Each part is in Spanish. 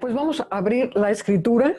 Pues vamos a abrir la escritura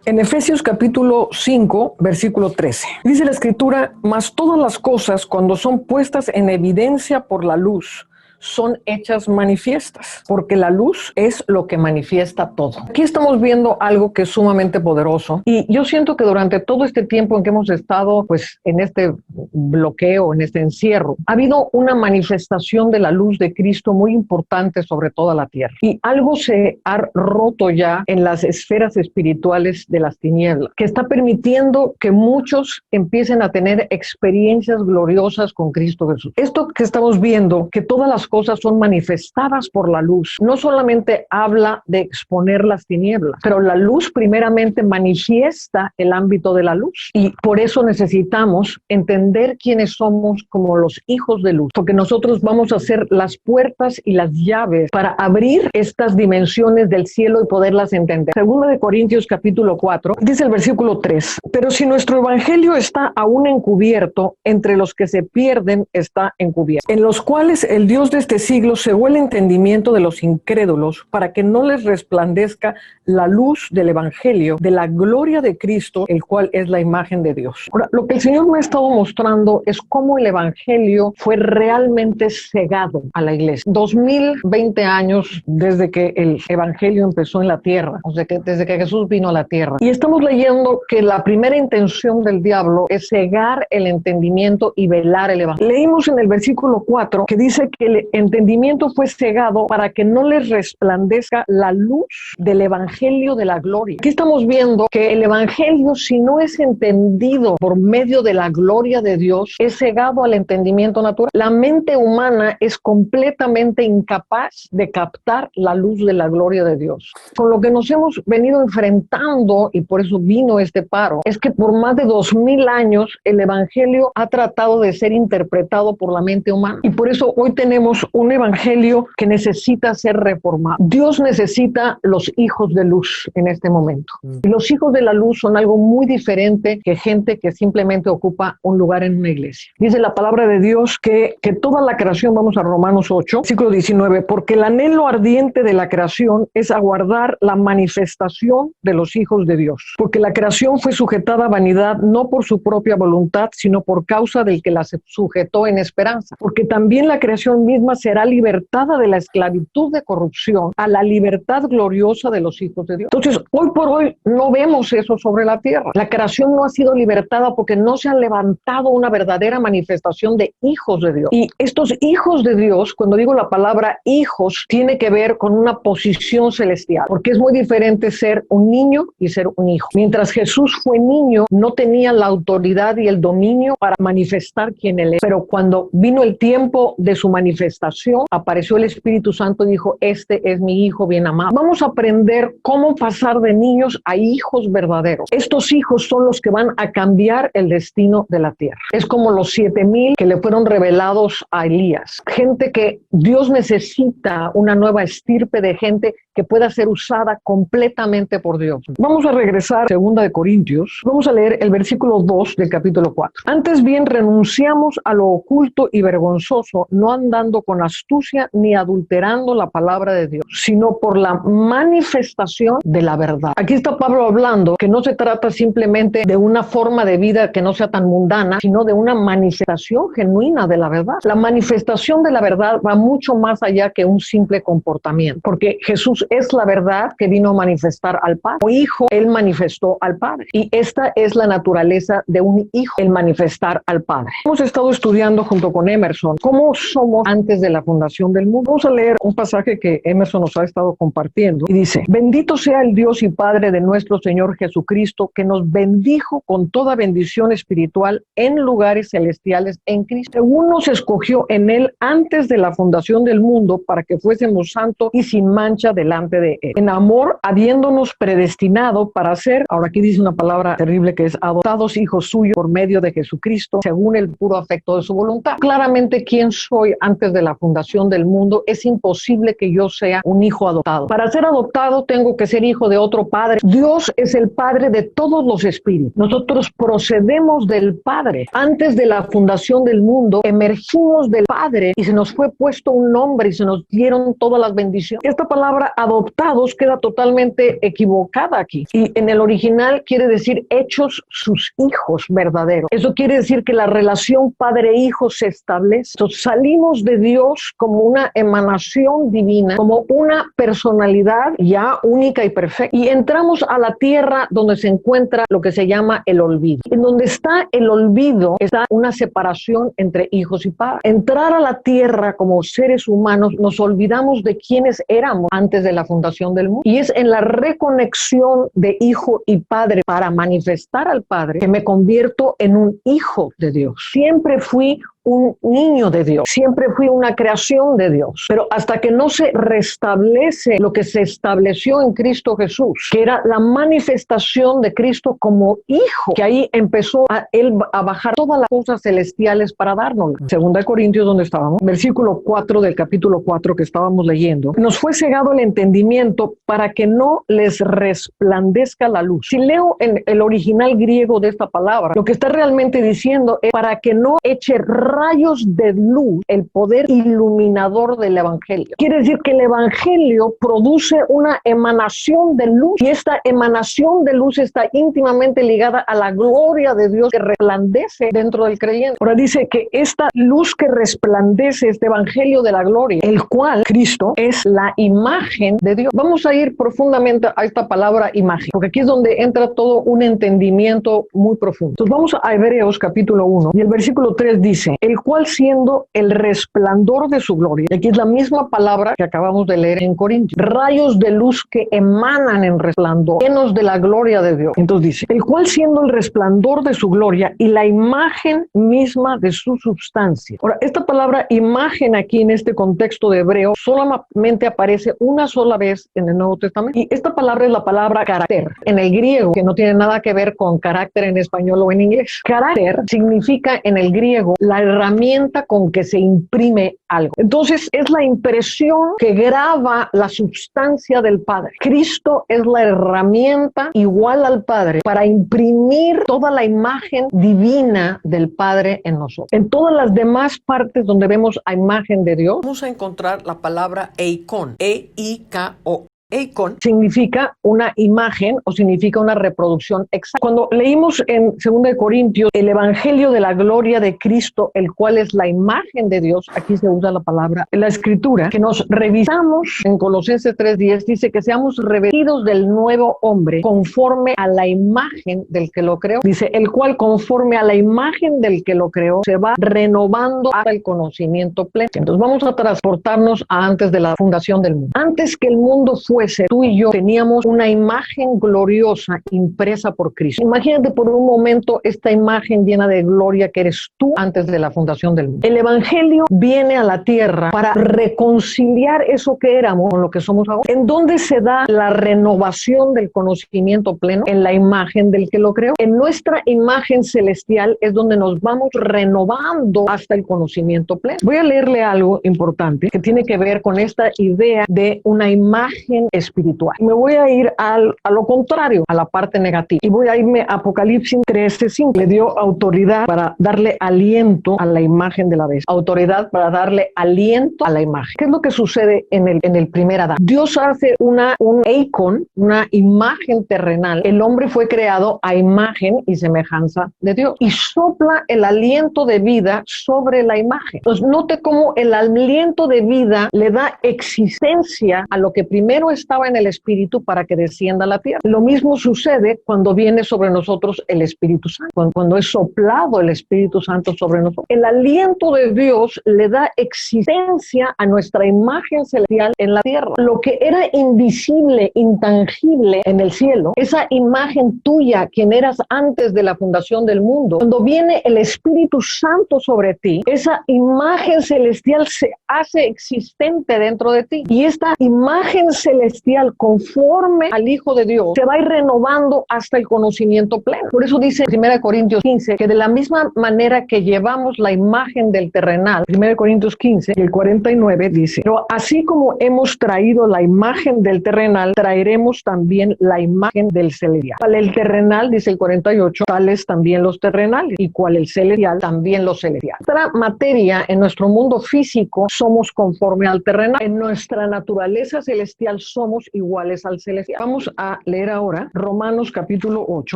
en Efesios capítulo 5, versículo 13. Dice la escritura: mas todas las cosas, cuando son puestas en evidencia por la luz, son hechas manifiestas, porque la luz es lo que manifiesta todo. Aquí estamos viendo algo que es sumamente poderoso, y yo siento que durante todo este tiempo en que hemos estado pues en este bloqueo, en este encierro, ha habido una manifestación de la luz de Cristo muy importante sobre toda la tierra, y algo se ha roto ya en las esferas espirituales de las tinieblas, que está permitiendo que muchos empiecen a tener experiencias gloriosas con Cristo Jesús. Esto que estamos viendo, que todas las cosas son manifestadas por la luz, no solamente habla de exponer las tinieblas, pero la luz primeramente manifiesta el ámbito de la luz, y por eso necesitamos entender quiénes somos como los hijos de luz, porque nosotros vamos a ser las puertas y las llaves para abrir estas dimensiones del cielo y poderlas entender. Segunda de Corintios capítulo 4, dice el versículo 3: pero si nuestro evangelio está aún encubierto, entre los que se pierden está encubierto, en los cuales el Dios de este siglo cegó el entendimiento de los incrédulos, para que no les resplandezca la luz del evangelio de la gloria de Cristo, el cual es la imagen de Dios. Ahora, lo que el Señor me ha estado mostrando es cómo el evangelio fue realmente cegado a la iglesia. 2020 años desde que el evangelio empezó en la tierra, o sea, que desde que Jesús vino a la tierra. Y estamos leyendo que la primera intención del diablo es cegar el entendimiento y velar el evangelio. Leímos en el versículo 4 que dice que el entendimiento fue cegado para que no les resplandezca la luz del evangelio de la gloria. Aquí estamos viendo que el evangelio, si no es entendido por medio de la gloria de Dios, es cegado al entendimiento natural. La mente humana es completamente incapaz de captar la luz de la gloria de Dios. Con lo que nos hemos venido enfrentando, y por eso vino este paro, es que por más de 2000 años el evangelio ha tratado de ser interpretado por la mente humana, y por eso hoy tenemos un evangelio que necesita ser reformado. Dios necesita los hijos de luz en este momento. Y los hijos de la luz son algo muy diferente que gente que simplemente ocupa un lugar en una iglesia. Dice la palabra de Dios que toda la creación, vamos a Romanos 8, versículo 19, porque el anhelo ardiente de la creación es aguardar la manifestación de los hijos de Dios. Porque la creación fue sujetada a vanidad no por su propia voluntad, sino por causa del que la sujetó en esperanza. Porque también la creación misma será libertada de la esclavitud de corrupción a la libertad gloriosa de los hijos de Dios. Entonces, hoy por hoy no vemos eso sobre la tierra. La creación no ha sido libertada porque no se ha levantado una verdadera manifestación de hijos de Dios. Y estos hijos de Dios, cuando digo la palabra hijos, tiene que ver con una posición celestial, porque es muy diferente ser un niño y ser un hijo. Mientras Jesús fue niño, no tenía la autoridad y el dominio para manifestar quién él es. Pero cuando vino el tiempo de su manifestación, apareció el Espíritu Santo y dijo: este es mi hijo bien amado. Vamos a aprender cómo pasar de niños a hijos verdaderos. Estos hijos son los que van a cambiar el destino de la tierra. Es como los 7000 que le fueron revelados a Elías. Gente que Dios necesita, una nueva estirpe de gente que pueda ser usada completamente por Dios. Vamos a regresar a 2 de Corintios. Vamos a leer el versículo 2 del capítulo 4. Antes bien renunciamos a lo oculto y vergonzoso, no andando con astucia ni adulterando la palabra de Dios, sino por la manifestación de la verdad. Aquí está Pablo hablando que no se trata simplemente de una forma de vida que no sea tan mundana, sino de una manifestación genuina de la verdad. La manifestación de la verdad va mucho más allá que un simple comportamiento, porque Jesús es la verdad que vino a manifestar al Padre. Como hijo, Él manifestó al Padre, y esta es la naturaleza de un hijo, el manifestar al Padre. Hemos estado estudiando junto con Emerson cómo somos antes de la fundación del mundo. Vamos a leer un pasaje que Emerson nos ha estado compartiendo, y dice: bendito sea el Dios y Padre de nuestro Señor Jesucristo, que nos bendijo con toda bendición espiritual en lugares celestiales en Cristo, según nos escogió en Él antes de la fundación del mundo, para que fuésemos santos y sin mancha delante de Él, en amor, habiéndonos predestinado para ser, ahora aquí dice una palabra terrible, que es adoptados hijos suyos por medio de Jesucristo, según el puro afecto de su voluntad. Claramente, ¿quién soy antes de la fundación del mundo? Es imposible que yo sea un hijo adoptado. Para ser adoptado tengo que ser hijo de otro padre. Dios es el Padre de todos los espíritus. Nosotros procedemos del Padre. Antes de la fundación del mundo, emergimos del Padre y se nos fue puesto un nombre y se nos dieron todas las bendiciones. Esta palabra adoptados queda totalmente equivocada aquí. Y en el original quiere decir hechos sus hijos verdaderos. Eso quiere decir que la relación padre-hijo se establece. Entonces, salimos de Dios como una emanación divina, como una personalidad ya única y perfecta. Y entramos a la tierra donde se encuentra lo que se llama el olvido. En donde está el olvido está una separación entre hijos y padres. Entrar a la tierra como seres humanos, nos olvidamos de quiénes éramos antes de la fundación del mundo. Y es en la reconexión de hijo y padre para manifestar al Padre que me convierto en un hijo de Dios. Siempre fui un niño de Dios, siempre fui una creación de Dios, pero hasta que no se restablece lo que se estableció en Cristo Jesús, que era la manifestación de Cristo como hijo, que ahí empezó él a bajar todas las cosas celestiales para darnos. Segunda de Corintios, donde estábamos, versículo 4 del capítulo 4 que estábamos leyendo, nos fue cegado el entendimiento para que no les resplandezca la luz. Si leo en el original griego de esta palabra, lo que está realmente diciendo es para que no eche rayos de luz el poder iluminador del evangelio. Quiere decir que el evangelio produce una emanación de luz, y esta emanación de luz está íntimamente ligada a la gloria de Dios que resplandece dentro del creyente. Ahora dice que esta luz que resplandece, este evangelio de la gloria, el cual Cristo es la imagen de Dios. Vamos a ir profundamente a esta palabra imagen, porque aquí es donde entra todo un entendimiento muy profundo. Entonces vamos a Hebreos capítulo 1 y el versículo 3 dice: el cual siendo el resplandor de su gloria. Y aquí es la misma palabra que acabamos de leer en Corintios. Rayos de luz que emanan en resplandor, llenos de la gloria de Dios. Entonces dice, el cual siendo el resplandor de su gloria y la imagen misma de su sustancia. Ahora, esta palabra imagen aquí en este contexto de hebreo solamente aparece una sola vez en el Nuevo Testamento. Y esta palabra es la palabra carácter en el griego, que no tiene nada que ver con carácter en español o en inglés. Carácter significa en el griego la herramienta con que se imprime algo. Entonces es la impresión que graba la sustancia del Padre. Cristo es la herramienta igual al Padre para imprimir toda la imagen divina del Padre en nosotros. En todas las demás partes donde vemos a imagen de Dios, vamos a encontrar la palabra eikon, E-I-K-O. Eikon significa una imagen o significa una reproducción exacta. Cuando leímos en 2 de Corintios el evangelio de la gloria de Cristo, el cual es la imagen de Dios, aquí se usa la palabra en la escritura, que nos revisamos en Colosenses 3:10, dice que seamos revestidos del nuevo hombre conforme a la imagen del que lo creó. Dice, el cual conforme a la imagen del que lo creó se va renovando hasta el conocimiento pleno. Entonces vamos a transportarnos a antes de la fundación del mundo. Antes que el mundo fuese, tú y yo teníamos una imagen gloriosa impresa por Cristo. Imagínate por un momento esta imagen llena de gloria que eres tú antes de la fundación del mundo. El evangelio viene a la tierra para reconciliar eso que éramos con lo que somos ahora. ¿En dónde se da la renovación del conocimiento pleno? En la imagen del que lo creó. En nuestra imagen celestial es donde nos vamos renovando hasta el conocimiento pleno. Voy a leerle algo importante que tiene que ver con esta idea de una imagen espiritual. Me voy a ir a lo contrario, a la parte negativa. Y voy a irme a Apocalipsis 13:5. Le dio autoridad para darle aliento a la imagen de la bestia. Autoridad para darle aliento a la imagen. ¿Qué es lo que sucede en el primer Adán? Dios hace un eikon, una imagen terrenal. El hombre fue creado a imagen y semejanza de Dios. Y sopla el aliento de vida sobre la imagen. Entonces, note cómo el aliento de vida le da existencia a lo que primero estaba en el Espíritu para que descienda a la tierra. Lo mismo sucede cuando viene sobre nosotros el Espíritu Santo, cuando es soplado el Espíritu Santo sobre nosotros. El aliento de Dios le da existencia a nuestra imagen celestial en la tierra. Lo que era invisible, intangible en el cielo, esa imagen tuya, quien eras antes de la fundación del mundo, cuando viene el Espíritu Santo sobre ti, esa imagen celestial se hace existente dentro de ti. Y esta imagen celestial, conforme al Hijo de Dios, se va a ir renovando hasta el conocimiento pleno. Por eso dice 1 Corintios 15 que de la misma manera que llevamos la imagen del terrenal, 1 Corintios 15 y el 49 dice, pero así como hemos traído la imagen del terrenal, traeremos también la imagen del celestial. Cual el terrenal, dice el 48, tales también los terrenales, y cual el celestial, también los celestiales. Nuestra materia en nuestro mundo físico somos conforme al terrenal. En nuestra naturaleza celestial somos iguales al celestial. Vamos a leer ahora Romanos capítulo 8.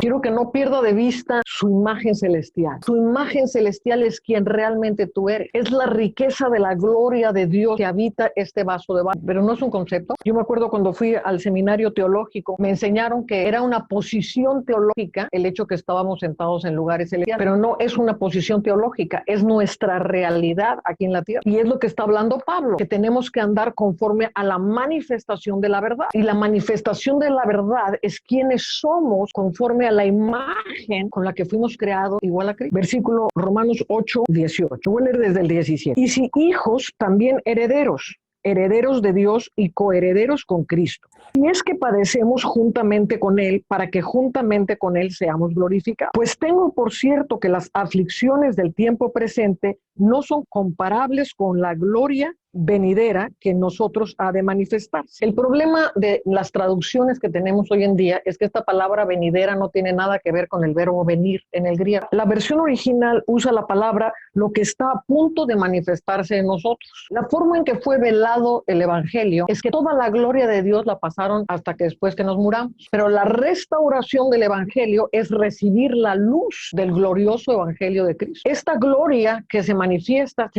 Quiero que no pierda de vista su imagen celestial. Tu imagen celestial es quien realmente tú eres. Es la riqueza de la gloria de Dios que habita este vaso de barro. Pero no es un concepto. Yo me acuerdo cuando fui al seminario teológico, me enseñaron que era una posición teológica el hecho que estábamos sentados en lugares celestiales, pero no es una posición teológica, es nuestra realidad aquí en la tierra. Y es lo que está hablando Pablo, que tenemos que andar conforme a la manifestación de la verdad. Y la manifestación de la verdad es quienes somos conforme a la imagen con la que fuimos creados igual a Cristo. Versículo Romanos 8, 18. Voy a leer desde el 17. Y si hijos, también herederos, herederos de Dios y coherederos con Cristo. Y es que padecemos juntamente con Él, para que juntamente con Él seamos glorificados. Pues tengo por cierto que las aflicciones del tiempo presente no son comparables con la gloria venidera que en nosotros ha de manifestarse. El problema de las traducciones que tenemos hoy en día es que esta palabra venidera no tiene nada que ver con el verbo venir en el griego. La versión original usa la palabra lo que está a punto de manifestarse en nosotros. La forma en que fue velado el evangelio es que toda la gloria de Dios la pasaron hasta que después que nos muramos. Pero la restauración del evangelio es recibir la luz del glorioso evangelio de Cristo. Esta gloria que se manifiesta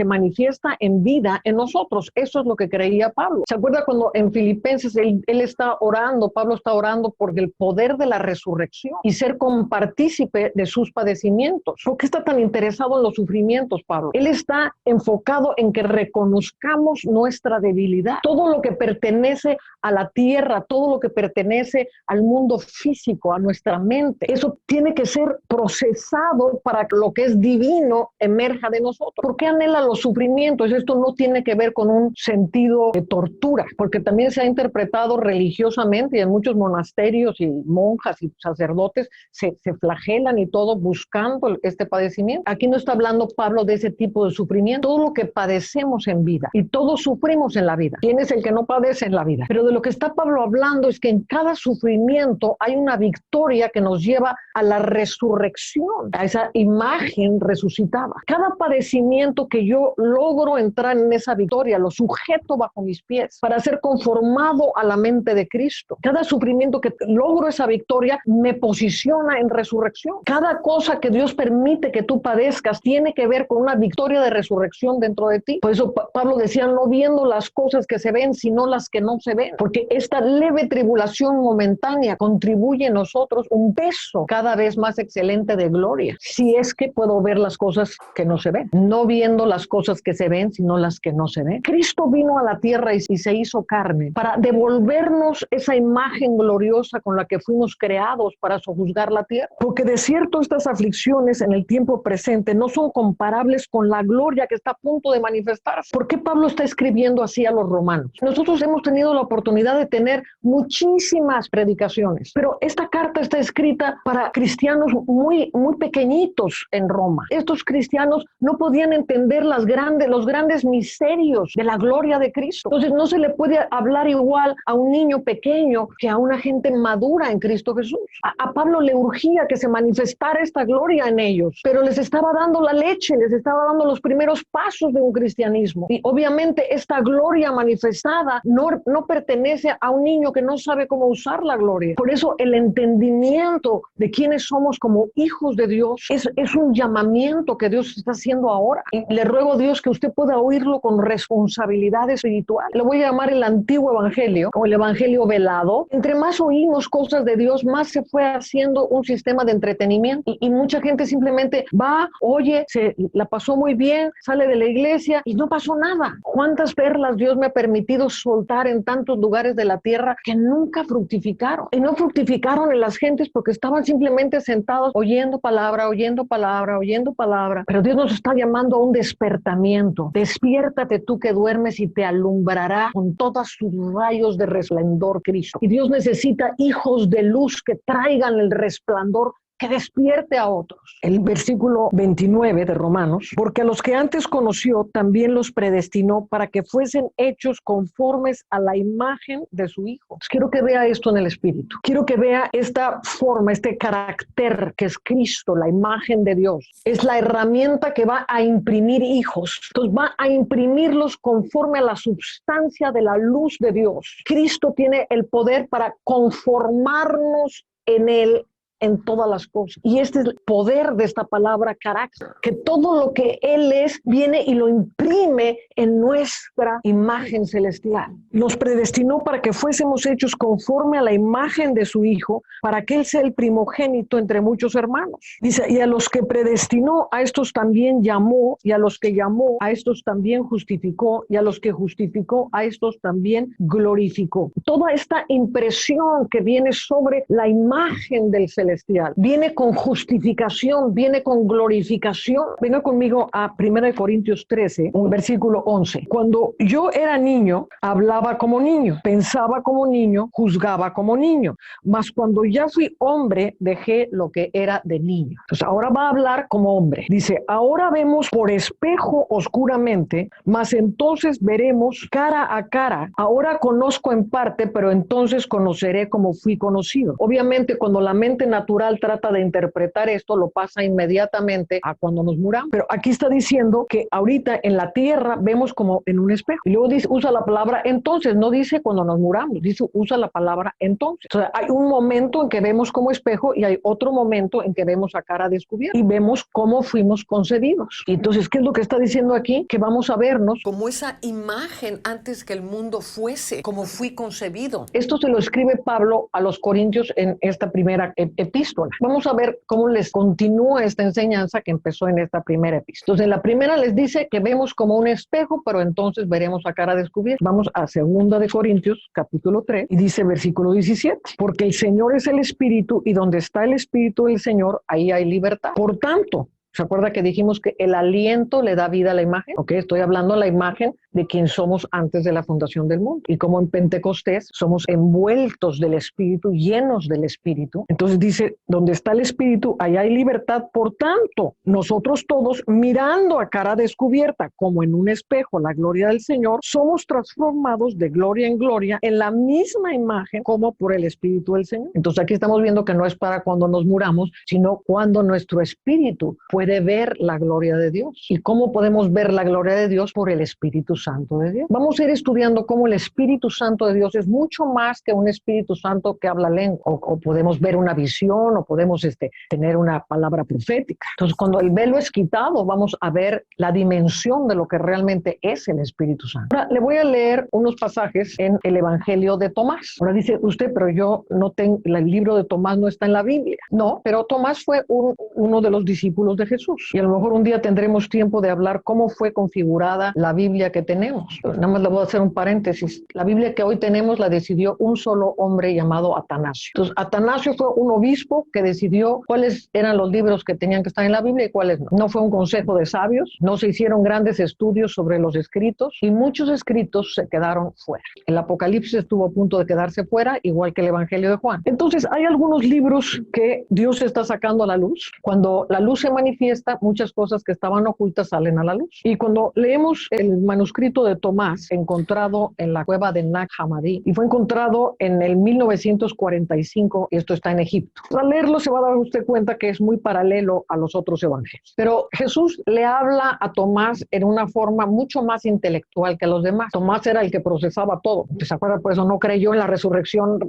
en vida en nosotros. Eso es lo que creía Pablo. ¿Se acuerda cuando en Filipenses él está orando, Pablo está orando por el poder de la resurrección y ser compartícipe de sus padecimientos? ¿Por qué está tan interesado en los sufrimientos, Pablo? Él está enfocado en que reconozcamos nuestra debilidad. Todo lo que pertenece a la tierra, todo lo que pertenece al mundo físico, a nuestra mente, eso tiene que ser procesado para que lo que es divino emerja de nosotros. ¿Por qué anhela los sufrimientos? Esto no tiene que ver con un sentido de tortura, porque también se ha interpretado religiosamente y en muchos monasterios y monjas y sacerdotes se flagelan y todo buscando este padecimiento. Aquí no está hablando Pablo de ese tipo de sufrimiento, todo lo que padecemos en vida y todos sufrimos en la vida. ¿Quién es el que no padece en la vida? Pero de lo que está Pablo hablando es que en cada sufrimiento hay una victoria que nos lleva a la resurrección, a esa imagen resucitada. Cada padecimiento que yo logro entrar en esa victoria, lo sujeto bajo mis pies para ser conformado a la mente de Cristo. Cada sufrimiento que logro esa victoria me posiciona en resurrección. Cada cosa que Dios permite que tú padezcas tiene que ver con una victoria de resurrección dentro de ti. Por eso Pablo decía, no viendo las cosas que se ven, sino las que no se ven. Porque esta leve tribulación momentánea contribuye en nosotros un peso cada vez más excelente de gloria. Si es que puedo ver las cosas que no se ven. No viendo las cosas que se ven, sino las que no se ven. Cristo vino a la tierra y se hizo carne para devolvernos esa imagen gloriosa con la que fuimos creados para sojuzgar la tierra. Porque de cierto estas aflicciones en el tiempo presente no son comparables con la gloria que está a punto de manifestarse. ¿Por qué Pablo está escribiendo así a los romanos? Nosotros hemos tenido la oportunidad de tener muchísimas predicaciones, pero esta carta está escrita para cristianos muy pequeñitos en Roma. Estos cristianos no podían entender los grandes misterios de la gloria de Cristo. Entonces no se le puede hablar igual a un niño pequeño que a una gente madura en Cristo Jesús. A Pablo le urgía que se manifestara esta gloria en ellos, pero les estaba dando la leche, les estaba dando los primeros pasos de un cristianismo. Y obviamente esta gloria manifestada no pertenece a un niño que no sabe cómo usar la gloria. Por eso el entendimiento de quiénes somos como hijos de Dios es un llamamiento que Dios está haciendo ahora. Y le ruego a Dios que usted pueda oírlo con responsabilidad espiritual. Lo voy a llamar el antiguo evangelio o el evangelio velado. Entre más oímos cosas de Dios, más se fue haciendo un sistema de entretenimiento y mucha gente simplemente va, oye, se la pasó muy bien, sale de la iglesia y no pasó nada. ¿Cuántas perlas Dios me ha permitido soltar en tantos lugares de la tierra que nunca fructificaron? Y no fructificaron en las gentes porque estaban simplemente sentados oyendo palabra, oyendo palabra, oyendo palabra. Pero Dios nos está llamando a un despertamiento. Despiértate tú que duermes y te alumbrará con todos sus rayos de resplandor Cristo. Y Dios necesita hijos de luz que traigan el resplandor que despierte a otros. El versículo 29 de Romanos, porque a los que antes conoció también los predestinó para que fuesen hechos conformes a la imagen de su Hijo. Entonces, quiero que vea esto en el Espíritu. Quiero que vea esta forma, este carácter que es Cristo, la imagen de Dios. Es la herramienta que va a imprimir hijos. Entonces va a imprimirlos conforme a la sustancia de la luz de Dios. Cristo tiene el poder para conformarnos en Él en todas las cosas. Y este es el poder de esta palabra carácter, que todo lo que Él es viene y lo imprime en nuestra imagen celestial. Nos predestinó para que fuésemos hechos conforme a la imagen de su Hijo, para que Él sea el primogénito entre muchos hermanos. Dice, y a los que predestinó, a estos también llamó, y a los que llamó, a estos también justificó, y a los que justificó, a estos también glorificó. Toda esta impresión que viene sobre la imagen del celestial viene con justificación, viene con glorificación. Venga conmigo a 1 Corintios 13, un versículo 11. Cuando yo era niño, hablaba como niño, pensaba como niño, juzgaba como niño. Mas cuando ya fui hombre, dejé lo que era de niño. Entonces ahora va a hablar como hombre. Dice, ahora vemos por espejo oscuramente, mas entonces veremos cara a cara. Ahora conozco en parte, pero entonces conoceré como fui conocido. Obviamente, cuando la mente natural trata de interpretar esto, lo pasa inmediatamente a cuando nos muramos. Pero aquí está diciendo que ahorita en la tierra vemos como en un espejo. Y luego dice, usa la palabra entonces, no dice cuando nos muramos, dice usa la palabra entonces. O sea, hay un momento en que vemos como espejo y hay otro momento en que vemos a cara descubierta y vemos cómo fuimos concebidos. Y entonces, ¿qué es lo que está diciendo aquí? Que vamos a vernos como esa imagen antes que el mundo fuese, como fui concebido. Esto se lo escribe Pablo a los Corintios en esta primera epístola. Vamos a ver cómo les continúa esta enseñanza que empezó en esta primera epístola. Entonces, en la primera les dice que vemos como un espejo, pero entonces veremos a cara descubierta. Vamos a 2 de Corintios, capítulo 3, y dice versículo 17, porque el Señor es el Espíritu, y donde está el Espíritu del Señor, ahí hay libertad. Por tanto, ¿se acuerda que dijimos que el aliento le da vida a la imagen? Ok, estoy hablando de la imagen de quien somos antes de la fundación del mundo. Y como en Pentecostés somos envueltos del Espíritu, llenos del Espíritu. Entonces dice, donde está el Espíritu, allá hay libertad. Por tanto, nosotros todos, mirando a cara descubierta, como en un espejo, la gloria del Señor, somos transformados de gloria en gloria en la misma imagen como por el Espíritu del Señor. Entonces aquí estamos viendo que no es para cuando nos muramos, sino cuando nuestro espíritu puede ver la gloria de Dios. ¿Y cómo podemos ver la gloria de Dios? Por el Espíritu Santo de Dios. Vamos a ir estudiando cómo el Espíritu Santo de Dios es mucho más que un Espíritu Santo que habla lengua, o podemos ver una visión, o podemos tener una palabra profética. Entonces, cuando el velo es quitado, vamos a ver la dimensión de lo que realmente es el Espíritu Santo. Ahora, le voy a leer unos pasajes en el Evangelio de Tomás. Ahora dice usted, pero yo no tengo, el libro de Tomás no está en la Biblia. No, pero Tomás fue uno de los discípulos de Jesús. Y a lo mejor un día tendremos tiempo de hablar cómo fue configurada la Biblia que tenemos. Nada más le voy a hacer un paréntesis. La Biblia que hoy tenemos la decidió un solo hombre llamado Atanasio. Entonces, Atanasio fue un obispo que decidió cuáles eran los libros que tenían que estar en la Biblia y cuáles no. No fue un consejo de sabios, no se hicieron grandes estudios sobre los escritos y muchos escritos se quedaron fuera. El Apocalipsis estuvo a punto de quedarse fuera, igual que el Evangelio de Juan. Entonces, hay algunos libros que Dios está sacando a la luz. Cuando la luz se manifiesta, muchas cosas que estaban ocultas salen a la luz. Y cuando leemos el manuscrito de Tomás, encontrado en la cueva de Nag Hammadi, y fue encontrado en el 1945, y esto está en Egipto. Al leerlo se va a dar usted cuenta que es muy paralelo a los otros evangelios. Pero Jesús le habla a Tomás en una forma mucho más intelectual que a los demás. Tomás era el que procesaba todo. ¿Se acuerda? Por eso no creyó en la resurrección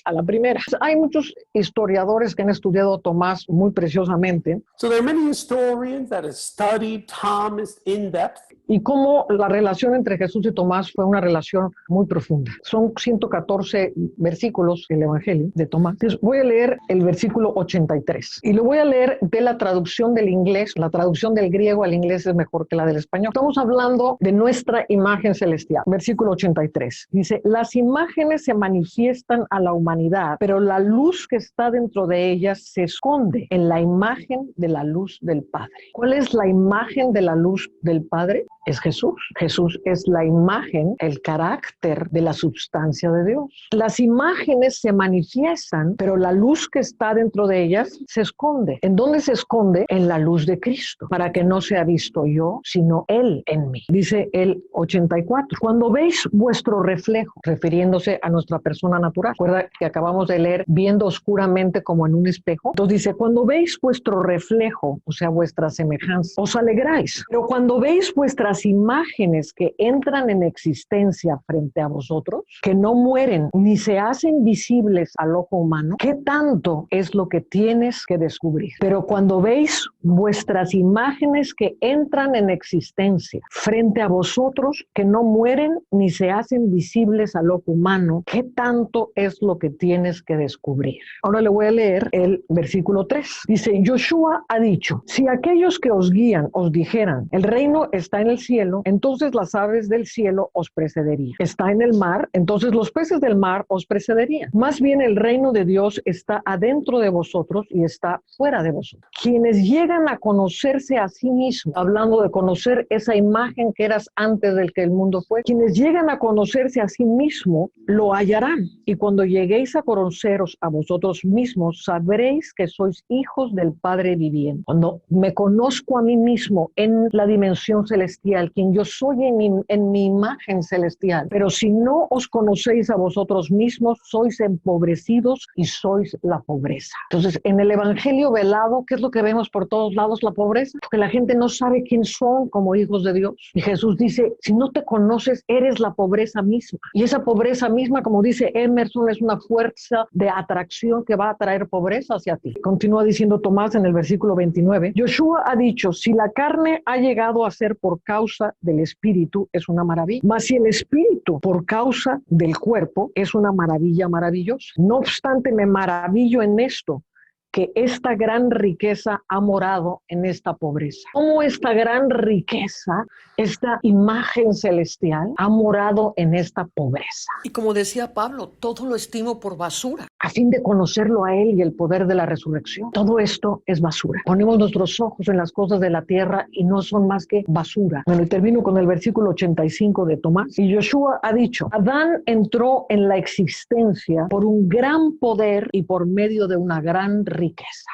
a la primera. Hay muchos historiadores que han estudiado a Tomás muy preciosamente. So there are many historians that have studied Thomas in depth. Y cómo la relación entre Jesús y Tomás fue una relación muy profunda. Son 114 versículos el Evangelio de Tomás. Entonces voy a leer el versículo 83 y lo voy a leer de la traducción del inglés. La traducción del griego al inglés es mejor que la del español. Estamos hablando de nuestra imagen celestial. Versículo 83 dice: las imágenes se manifiestan a la humanidad, pero la luz que está dentro de ellas se esconde en la imagen de la luz del Padre. ¿Cuál es la imagen de la luz del Padre? es Jesús. Jesús es la imagen, el carácter de la substancia de Dios. Las imágenes se manifiestan, pero la luz que está dentro de ellas se esconde. ¿En dónde se esconde? En la luz de Cristo, para que no sea visto yo, sino Él en mí. Dice el 84. Cuando veis vuestro reflejo, refiriéndose a nuestra persona natural. Recuerda que acabamos de leer viendo oscuramente como en un espejo. Entonces dice, cuando veis vuestro reflejo, o sea, vuestra semejanza, os alegráis. Pero cuando veis vuestras imágenes que entran en existencia frente a vosotros, que no mueren ni se hacen visibles al ojo humano, ¿qué tanto es lo que tienes que descubrir? Pero cuando veis vuestras imágenes que entran en existencia frente a vosotros, que no mueren ni se hacen visibles al ojo humano, ¿qué tanto es lo que tienes que descubrir? Ahora le voy a leer el versículo 3. Dice, Yoshua ha dicho, si aquellos que os guían os dijeran, el reino está en el cielo, entonces las aves del cielo os precederían. Está en el mar, entonces los peces del mar os precederían. Más bien el reino de Dios está adentro de vosotros y está fuera de vosotros. Quienes llegan a conocerse a sí mismos, hablando de conocer esa imagen que eras antes del que el mundo fue, quienes llegan a conocerse a sí mismo, lo hallarán. Y cuando lleguéis a conoceros a vosotros mismos, sabréis que sois hijos del Padre viviente. Cuando me conozco a mí mismo en la dimensión celestial, quien yo soy en mi imagen celestial, pero si no os conocéis a vosotros mismos, sois empobrecidos y sois la pobreza. Entonces, en el evangelio velado, ¿qué es lo que vemos por todos lados? La pobreza, porque la gente no sabe quién son como hijos de Dios. Y Jesús dice, si no te conoces, eres la pobreza misma. Y esa pobreza misma, como dice Emerson, es una fuerza de atracción que va a traer pobreza hacia ti. Continúa diciendo Tomás en el versículo 29, Yoshua ha dicho, si la carne ha llegado a ser por causa del espíritu, es una maravilla. Mas si el espíritu por causa del cuerpo, es una maravilla maravillosa. No obstante, me maravillo en esto, que esta gran riqueza ha morado en esta pobreza. ¿Cómo esta gran riqueza, esta imagen celestial, ha morado en esta pobreza? Y como decía Pablo, todo lo estimo por basura. A fin de conocerlo a Él y el poder de la resurrección. Todo esto es basura. Ponemos nuestros ojos en las cosas de la tierra y no son más que basura. Bueno, y termino con el versículo 85 de Tomás. Y Yoshua ha dicho, Adán entró en la existencia por un gran poder y por medio de una gran riqueza.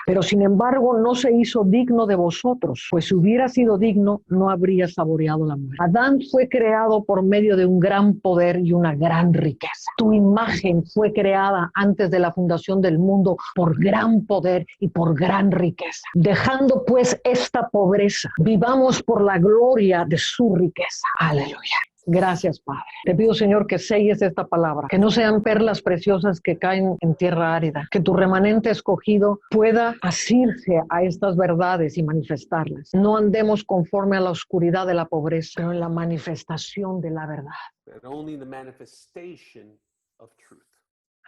Pero sin embargo no se hizo digno de vosotros, pues si hubiera sido digno no habría saboreado la muerte. Adán fue creado por medio de un gran poder y una gran riqueza. Tu imagen fue creada antes de la fundación del mundo por gran poder y por gran riqueza. Dejando pues esta pobreza, vivamos por la gloria de su riqueza. Aleluya. Gracias, Padre. Te pido, Señor, que selles esta palabra, que no sean perlas preciosas que caen en tierra árida, que tu remanente escogido pueda asirse a estas verdades y manifestarlas. No andemos conforme a la oscuridad de la pobreza, pero en la manifestación de la verdad. but only the manifestation of truth.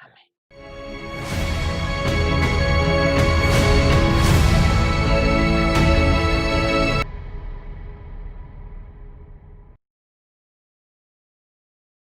Amén.